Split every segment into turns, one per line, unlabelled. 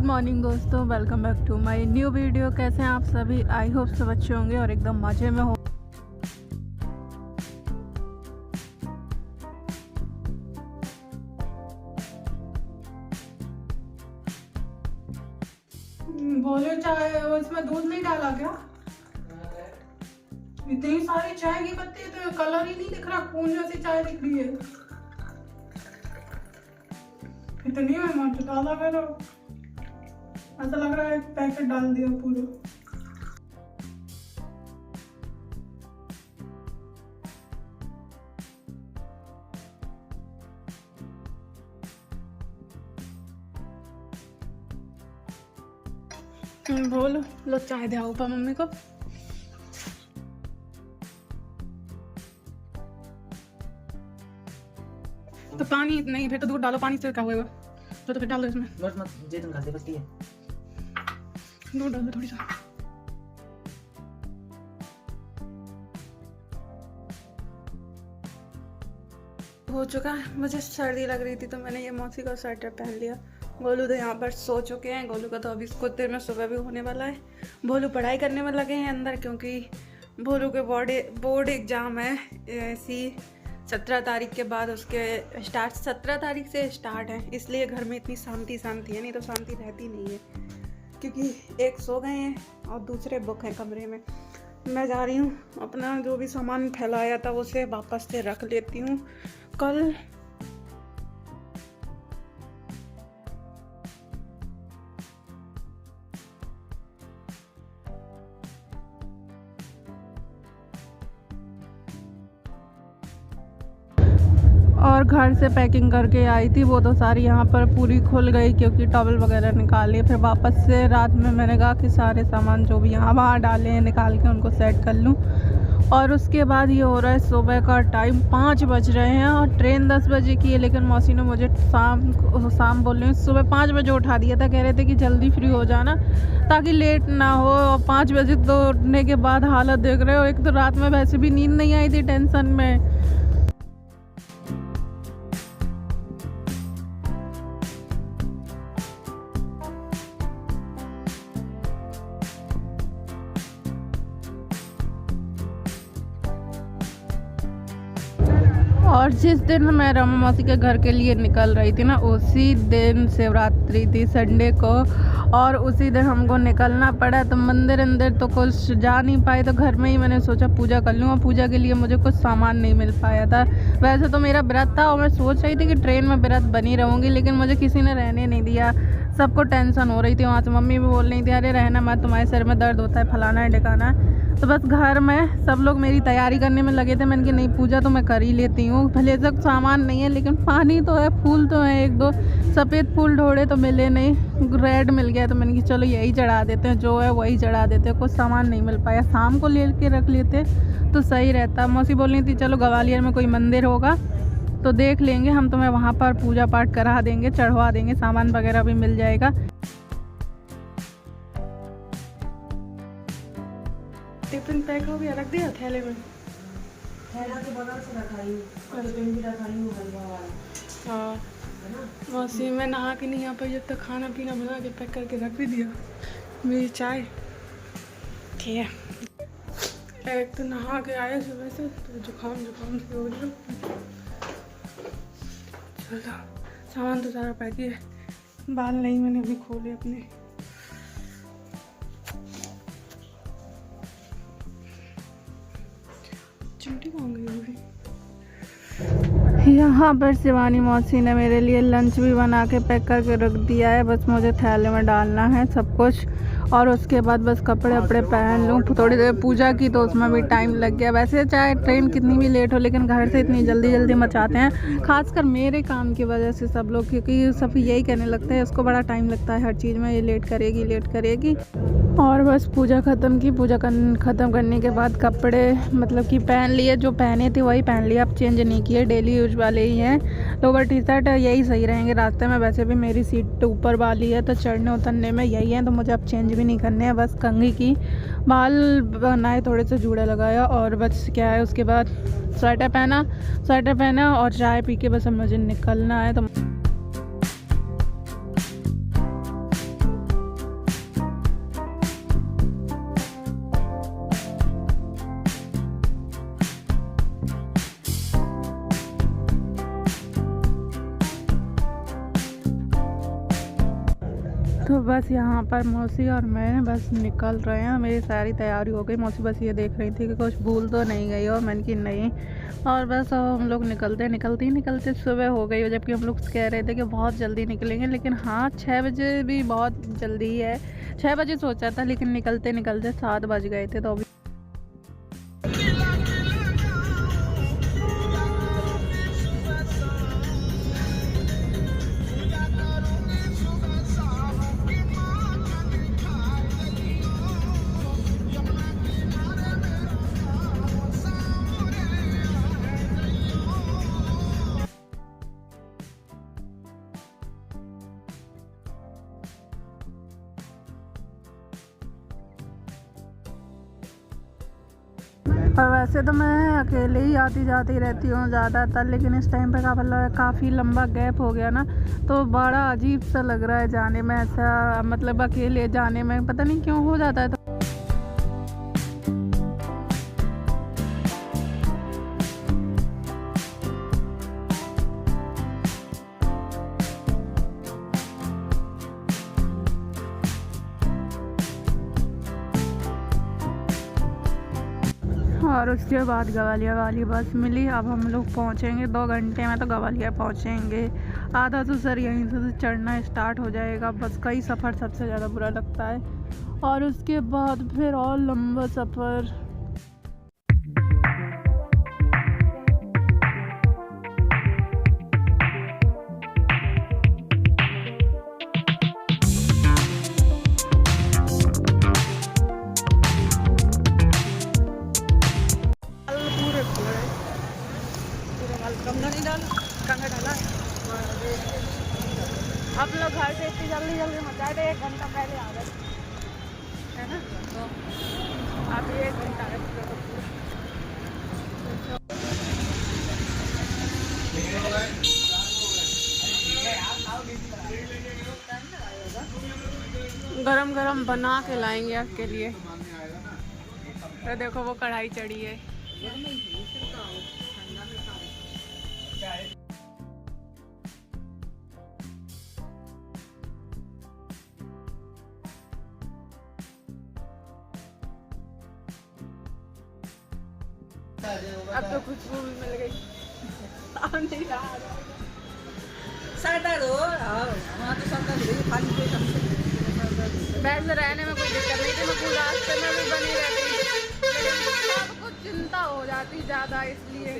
Good morning दोस्तों, welcome back to my new video. कैसे हैं आप सभी? आई होप सब अच्छे होंगे और एकदम मज़े में हो। बोलो चाय, इसमें दूध नहीं डाला क्या? इतनी सारी चाय की पत्ती तो कलर ही नहीं दिख रहा, खून जैसी चाय दिख रही है। इतनी में मत डाला करो, ऐसा लग रहा है एक पैकेट डाल दिया पूरा। बोलो लो चाय दे ऊपर मम्मी को। तो पानी नहीं, फिर तो दूध डालो, पानी से क्या होगा? तो फिर डालो इसमें।
मत जैतून घास दे बस है।
दूध डालो थोड़ी सा। हो चुका है, मुझे सर्दी लग रही थी तो मैंने ये मौसी का स्वेटर पहन लिया। गोलू तो यहाँ पर सो चुके हैं। गोलू का तो अभी कुछ देर में सुबह भी होने वाला है। भोलू पढ़ाई करने में लगे हैं अंदर, क्योंकि भोलू के बोर्ड एग्ज़ाम है ऐसी 17 तारीख के बाद उसके स्टार्ट, 17 तारीख से स्टार्ट है। इसलिए घर में इतनी शांति है, नहीं तो शांति रहती नहीं है, क्योंकि एक सो गए हैं और दूसरे बुक हैं कमरे में। मैं जा रही हूँ, अपना जो भी सामान फैलाया था उसे वापस से रख लेती हूँ। कल और घर से पैकिंग करके आई थी, वो तो सारी यहाँ पर पूरी खुल गई क्योंकि टॉवल वगैरह निकाल लिए। फिर वापस से रात में मैंने कहा कि सारे सामान जो भी यहाँ वहाँ डाले हैं निकाल के उनको सेट कर लूँ। और उसके बाद ये हो रहा है सुबह का टाइम, 5 बज रहे हैं और ट्रेन 10 बजे की है। लेकिन मौसी ने मुझे शाम बोल रही हूँ, सुबह 5 बजे उठा दिया था। कह रहे थे कि जल्दी फ्री हो जाना ताकि लेट ना हो। और 5 बजे तो उठने के बाद हालत देख रहे हो। एक तो रात में वैसे भी नींद नहीं आई थी टेंशन में। और जिस दिन मैं रमा मौसी के घर के लिए निकल रही थी ना, उसी दिन शिवरात्रि थी संडे को, और उसी दिन हमको निकलना पड़ा। तो मंदिर अंदर तो कुछ जा नहीं पाए, तो घर में ही मैंने सोचा पूजा कर लूँ। और पूजा के लिए मुझे कुछ सामान नहीं मिल पाया था। वैसे तो मेरा व्रत था और मैं सोच रही थी कि ट्रेन में व्रत बनी रहूँगी, लेकिन मुझे किसी ने रहने नहीं दिया। सबको टेंशन हो रही थी वहाँ से। मम्मी भी बोल रही थी, अरे रहना मत, तुम्हारे सिर में दर्द होता है, फलाना है ढिकाना है। तो बस घर में सब लोग मेरी तैयारी करने में लगे थे। मैंने कहा नहीं, पूजा तो मैं कर ही लेती हूँ, भले तक सामान नहीं है लेकिन पानी तो है, फूल तो है। 1-2 सफ़ेद फूल ढोड़े तो मिले नहीं, रेड मिल गया। तो मैंने कहा चलो यही चढ़ा देते हैं, जो है वही चढ़ा देते हैं। कुछ सामान नहीं मिल पाया, शाम को ले के रख लेते तो सही रहता। मौसी बोल रही थी चलो ग्वालियर में कोई मंदिर होगा तो देख लेंगे, हम तुम्हें वहाँ पर पूजा पाठ करा देंगे, चढ़वा देंगे, सामान वगैरह भी मिल जाएगा। टिफिन पैक हो गया, रख दिया थैले में।
थैला के बगल से रखाई, टिफिन भी रखाई हूँ हलवा वाला।
हाँ मौसी, मैं नहा के नहीं आ पाई, जब तक खाना पीना बना के पैक करके रख भी दिया। मेरी चाय ठीक है। एक तो नहा के आए सुबह से तो जुकाम से हो रही। चलो सामान तो सारा पैक ही है। बाल नहीं मैंने अभी खोले अपने। चिमटी कौन गई अभी? यहाँ पर शिवानी मौसी ने मेरे लिए लंच भी बना के पैक करके रख दिया है। बस मुझे थैले में डालना है सब कुछ, और उसके बाद बस कपड़े वपड़े पहन लूँ। थोड़ी देर पूजा की तो उसमें भी टाइम लग गया। वैसे चाहे ट्रेन कितनी भी लेट हो, लेकिन घर से इतनी जल्दी मचाते हैं, खासकर मेरे काम की वजह से सब लोग, क्योंकि सब यही कहने लगता है उसको बड़ा टाइम लगता है हर चीज़ में, ये लेट करेगी। और बस पूजा ख़त्म की। पूजा ख़त्म करने के बाद कपड़े मतलब कि पहन लिए, जो पहने थे वही पहन लिए, अब चेंज नहीं किए, डेली यूज वाले ही हैं। लोअर टी शर्ट यही सही रहेंगे रास्ते में। वैसे भी मेरी सीट ऊपर वाली है तो चढ़ने उतरने में यही है, तो मुझे अब चेंज भी नहीं करने हैं। बस कंघी की, बाल बनाए, थोड़े से जूड़ा लगाया और बस क्या है, उसके बाद स्वेटर पहना और चाय पी के बस अब मुझे निकलना है। तो बस यहाँ पर मौसी और मैं बस निकल रहे हैं। मेरी सारी तैयारी हो गई। मौसी बस ये देख रही थी कि कुछ भूल तो नहीं गई, और मैंने कि नहीं। और बस अब हम लोग निकलते सुबह हो गई, जबकि हम लोग कह रहे थे कि बहुत जल्दी निकलेंगे, लेकिन हाँ 6 बजे भी बहुत जल्दी ही है। 6 बजे सोचा था, लेकिन निकलते 7 बज गए थे। तो अभी और वैसे तो मैं अकेले ही आती जाती रहती हूँ ज़्यादातर, लेकिन इस टाइम पे काफ़ी लंबा गैप हो गया ना, तो बड़ा अजीब सा लग रहा है जाने में। ऐसा मतलब अकेले जाने में पता नहीं क्यों हो जाता है। तो और उसके बाद गवालियर वाली बस मिली। अब हम लोग पहुँचेंगे 2 घंटे में, तो गवालियर पहुँचेंगे। आधा तो सर यहीं से चढ़ना स्टार्ट हो जाएगा। बस का ही सफ़र सबसे ज़्यादा बुरा लगता है, और उसके बाद फिर और लंबा सफ़र। अब लोग घर से इतनी जल्दी मचाए थे, 1 घंटा पहले आ गए है ना, तो अभी 1 घंटा है। गरम गरम बना के लाएंगे आपके लिए। तो देखो वो कढ़ाई चढ़ी है। अब तो खुशबू भी मिल गई। वैसे रहने में कोई दिक्कत नहीं थी, मैं रास्ते में भी बनी रहती, लेकिन कुछ चिंता हो जाती ज़्यादा, इसलिए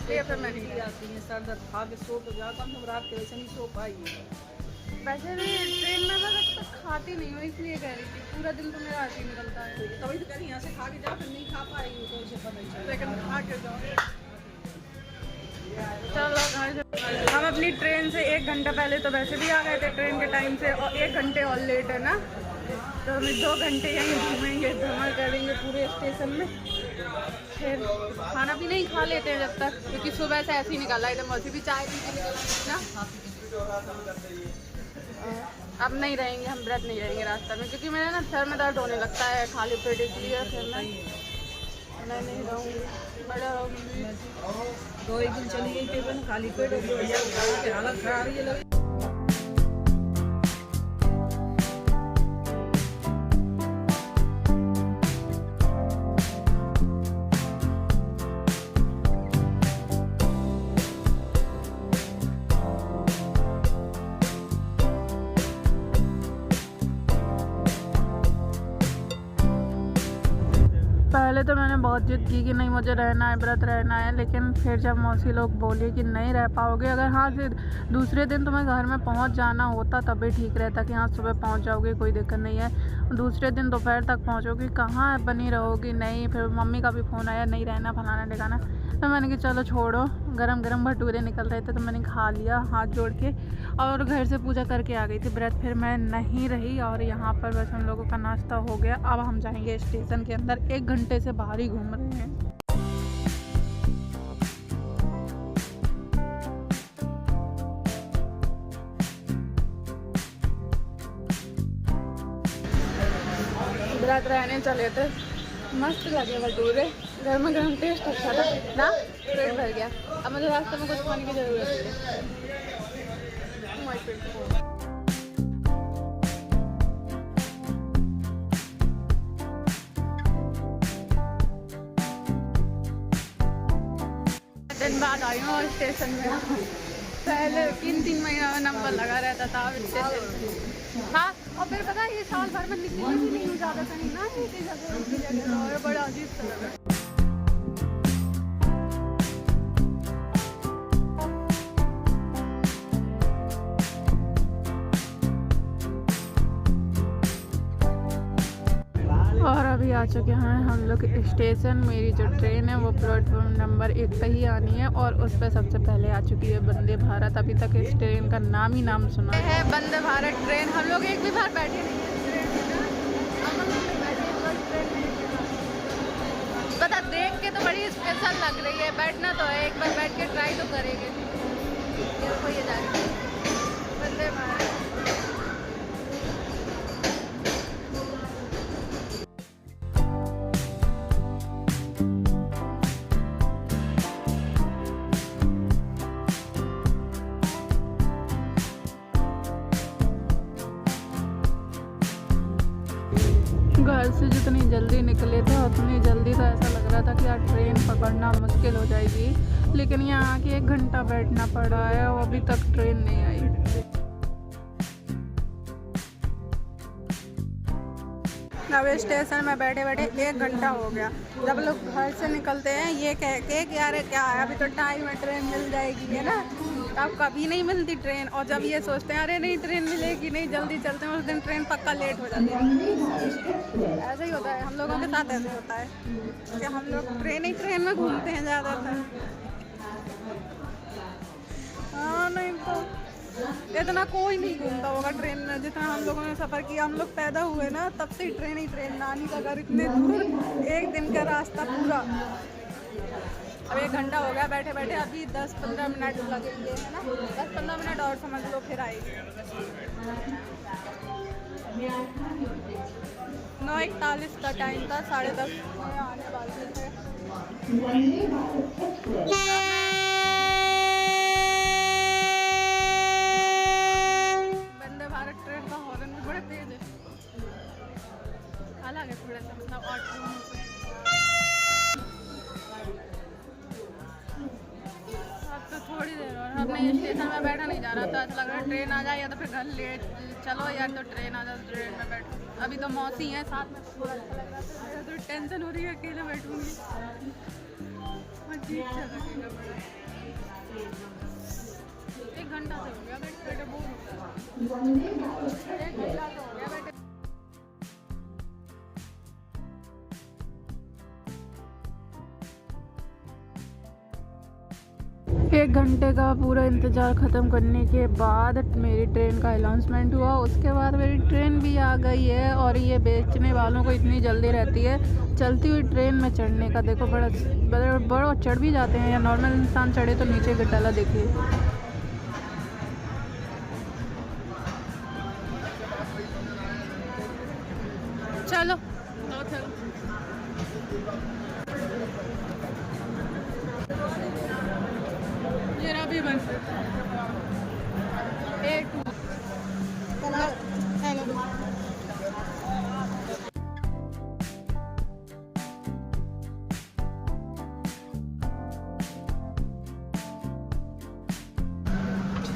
फिर मैं नहीं जाती है। सर दर्द खा के सो तो जाता हूँ, रात के वैसे नहीं सो पाई। वैसे भी ट्रेन में मैं अब तक खाती नहीं हूँ, इसलिए कह रही थी। पूरा दिन तो मेरा ऐसे ही निकलता है। तभी तो कहीं यहाँ से खा के जाओ, फिर नहीं खा पाएगी तो उसे पता नहीं, लेकिन खा के जाओ। चलो घर हम अपनी ट्रेन से 1 घंटा पहले तो वैसे भी आ गए थे ट्रेन के टाइम से, और 1 घंटे और लेट है ना, तो हम 2 घंटे यहीं घूमेंगे, धमाल करेंगे पूरे स्टेशन में। फिर खाना भी नहीं खा लेते हैं जब तक, क्योंकि सुबह से ऐसे ही निकाला है। तो मौसी भी चाय पी के निकला ना। अब नहीं रहेंगे हम, व्रत नहीं रहेंगे रास्ते में, क्योंकि मेरे ना सर में दर्द होने लगता है खाली पेट, इसलिए फिर मैं नहीं रहूँगी, बड़ा रहूँगी। 2-1 दिन चली गई फिर खाली पेट, हालत खराब ही लगी। पहले तो मैंने बहुत जिद की कि नहीं मुझे रहना है, व्रत रहना है, लेकिन फिर जब मौसी लोग बोले कि नहीं रह पाओगे, अगर हाँ से दूसरे दिन तुम्हें घर में पहुंच जाना होता तभी ठीक रहता कि हाँ सुबह पहुंच जाओगे, कोई दिक्कत नहीं है। दूसरे दिन दोपहर तक पहुंचोगी, कहाँ बनी रहोगी। नहीं, फिर मम्मी का भी फ़ोन आया नहीं रहना फलाना ठिकाना, तो मैंने कहा चलो छोड़ो। गरम गरम भटूरे निकल रहे थे तो मैंने खा लिया हाथ जोड़ के, और घर से पूजा करके आ गई थी व्रत। फिर मैं नहीं रही, और यहाँ पर बस हम लोगों का नाश्ता हो गया। अब हम जाएंगे स्टेशन के अंदर, 1 घंटे से बाहर ही घूम रहे हैं। व्रत रहने चले थे, मस्त लगे भटूरे, गर्मा गर्म टेस्ट अच्छा था ना, पेट भर गया। अब मुझे रास्ते में कुछ खाने की ज़रूरत है। दिन बाद आई हूँ स्टेशन में। पहले 3-3 महीना में नंबर लगा रहता था अब स्टेशन। हाँ, और फिर पता है ये साल भर में निकली भी नहीं हूँ ज़्यादा कहीं ना, एक ही जगह और बड़ा अजीब सा लगा। और अभी आ चुके हैं हम लोग स्टेशन। मेरी जो ट्रेन है वो प्लेटफॉर्म नंबर 1 पे ही आनी है और उस पर सबसे पहले आ चुकी है वंदे भारत। अभी तक इस ट्रेन का नाम ही नाम सुना है। वंदे भारत ट्रेन हम लोग एक भी बार बैठे नहीं है। पता देख के तो बड़ी स्पेशल लग रही है, बैठना तो है, एक बार बैठ के ट्राई तो करेंगे। देखो ये जा रही है वंदे भारत। घर से जितनी जल्दी निकले थे उतनी जल्दी तो ऐसा लग रहा था कि यार ट्रेन पकड़ना मुश्किल हो जाएगी, लेकिन यहाँ आके 1 घंटा बैठना पड़ा है और अभी तक ट्रेन नहीं आई। अब स्टेशन में बैठे बैठे 1 घंटा हो गया। जब लोग घर से निकलते हैं ये कह के कि यार क्या है अभी तो टाइम है, ट्रेन मिल जाएगी, है ना। अब कभी नहीं मिलती ट्रेन, और जब ये सोचते हैं अरे नहीं ट्रेन मिलेगी, नहीं जल्दी चलते हैं, उस दिन ट्रेन पक्का लेट हो जाती है। ऐसा ही होता है हम लोगों के साथ, ऐसे होता है कि हम लोग ट्रेन में घूमते हैं ज़्यादातर। हाँ, नहीं तो इतना कोई नहीं घूमता होगा ट्रेन में जितना हम लोगों ने सफ़र किया। हम लोग पैदा हुए ना तब से ही ट्रेन। नानी का घर इतने दूर, 1 दिन का रास्ता पूरा। अब 1 घंटा हो गया बैठे बैठे, अभी 10-15 मिनट लगेंगे, है ना। 10-15 मिनट और समझ लो फिर आएगी। 9:41 का टाइम था, 10:30 आने वाले थे। वंदे भारत ट्रेन का हॉर्न भी बड़ा तेज है, अलग है थोड़ा सा, मतलब ऑटो से। थोड़ी देर और हमने ये स्टेशन में बैठा नहीं जा रहा था, ऐसा लग रहा है ट्रेन आ जाए या तो फिर घर लेट चलो, या तो ट्रेन आ जाए तो ट्रेन में बैठो। अभी तो मौसी है साथ में, थोड़ा अच्छा लग रहा था। तो टेंशन हो रही है अकेले बैठूंगी, अजीब सा लगेगा बड़ा। 1 घंटा से हो गया बैठे बैठे, बोर हो गया। 1 घंटा से हो गया बैठे। 1 घंटे का पूरा इंतज़ार ख़त्म करने के बाद मेरी ट्रेन का अनाउंसमेंट हुआ। उसके बाद मेरी ट्रेन भी आ गई है। और ये बेचने वालों को इतनी जल्दी रहती है चलती हुई ट्रेन में चढ़ने का। देखो बड़ा चढ़ भी जाते हैं, या नॉर्मल इंसान चढ़े तो नीचे गिटाला देखिए। चलो ये रहा भी बन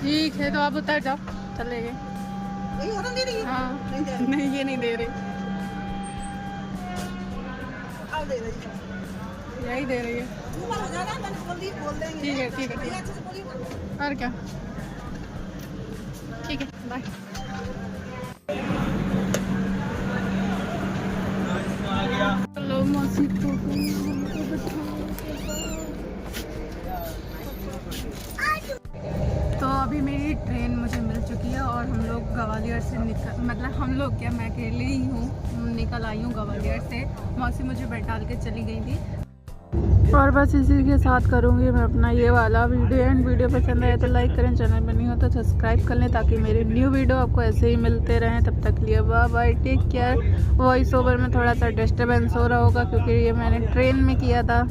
ठीक है, तो आप उतर जाओ, चले गए। हाँ नहीं, ये नहीं दे रही, यही दे रही है। ठीक है ठीक है ठीक है, और क्या, ठीक है, बाय। हेलो मौसी तो अभी मेरी ट्रेन मुझे मिल चुकी है और हम लोग ग्वालियर से मतलब हम लोग क्या, मैं अकेले ही हूँ, निकल आई हूँ ग्वालियर से। मौसी मुझे बैठाल के चली गई थी। और बस इसी के साथ करूँगी मैं अपना ये वाला वीडियो एंड। वीडियो पसंद आए तो लाइक करें, चैनल पर नहीं हो तो सब्सक्राइब कर लें ताकि मेरे न्यू वीडियो आपको ऐसे ही मिलते रहें। तब तक लिए bye bye, take care. Voice over में थोड़ा सा डिस्टर्बेंस हो रहा होगा क्योंकि ये मैंने ट्रेन में किया था।